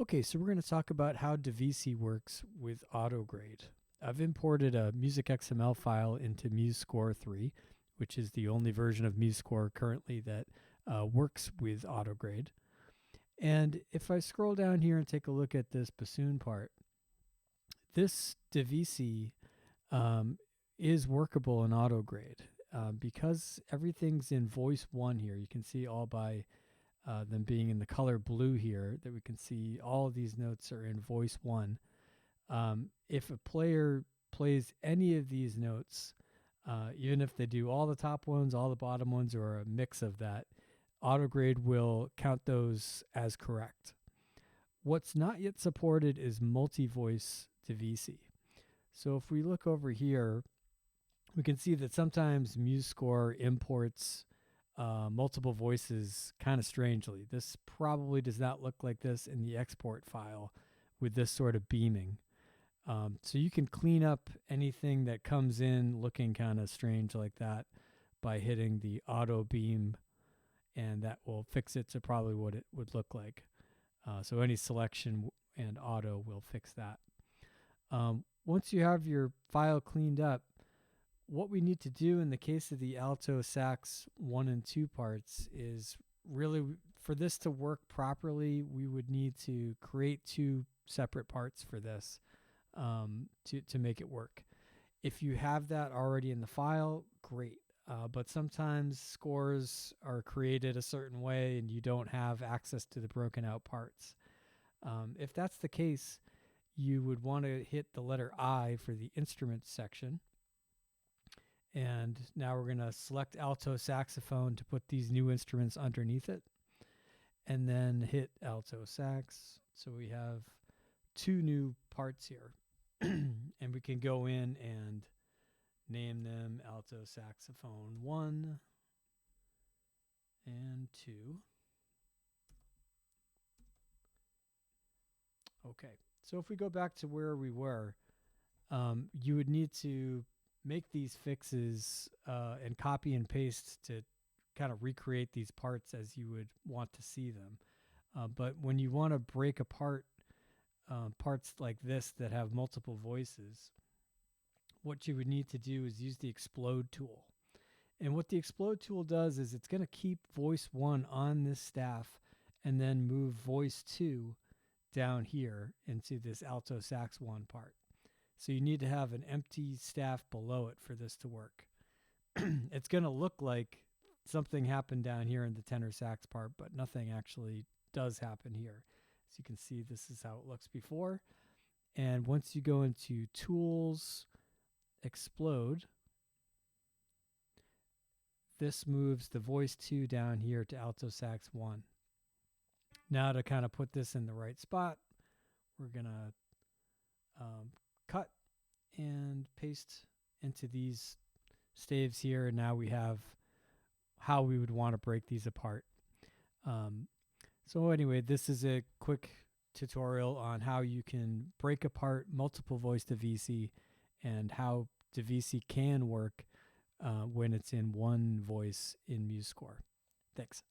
Okay, so we're going to talk about how Divisi works with AutoGrade. I've imported a music XML file into MuseScore 3, which is the only version of MuseScore currently that works with AutoGrade. And if I scroll down here and take a look at this bassoon part, this Divisi is workable in AutoGrade. Because everything's in voice 1 here, you can see all by them being in the color blue here, that we can see all of these notes are in voice 1. If a player plays any of these notes, even if they do all the top ones, all the bottom ones, or a mix of that, AutoGrade will count those as correct. What's not yet supported is multi-voice Divisi. So if we look over here, we can see that sometimes MuseScore imports multiple voices kind of strangely. This probably does not look like this in the export file with this sort of beaming. So you can clean up anything that comes in looking kind of strange like that by hitting the auto beam, and that will fix it to probably what it would look like. So any selection and auto will fix that. Once you have your file cleaned up, what we need to do in the case of the alto sax 1 and 2 parts is really, for this to work properly, we would need to create 2 separate parts for this to make it work. If you have that already in the file, great. But sometimes scores are created a certain way and you don't have access to the broken out parts. If that's the case, you would want to hit the letter I for the instruments section. And now we're going to select alto saxophone to put these new instruments underneath it. And then hit alto sax. So we have 2 new parts here. And we can go in and name them alto saxophone 1 and 2. Okay, so if we go back to where we were, you would need to make these fixes and copy and paste to kind of recreate these parts as you would want to see them. But when you want to break apart parts like this that have multiple voices, what you would need to do is use the explode tool. And what the explode tool does is it's going to keep voice 1 on this staff and then move voice 2 down here into this alto sax 1 part. So you need to have an empty staff below it for this to work. It's going to look like something happened down here in the tenor sax part, but nothing actually does happen here. As you can see, this is how it looks before. And once you go into Tools, Explode, this moves the voice 2 down here to alto sax 1. Now to kind of put this in the right spot, we're going to cut and paste into these staves here, and now we have how we would want to break these apart. So anyway, this is a quick tutorial on how you can break apart multiple voice Divisi and how Divisi can work when it's in one voice in MuseScore. Thanks.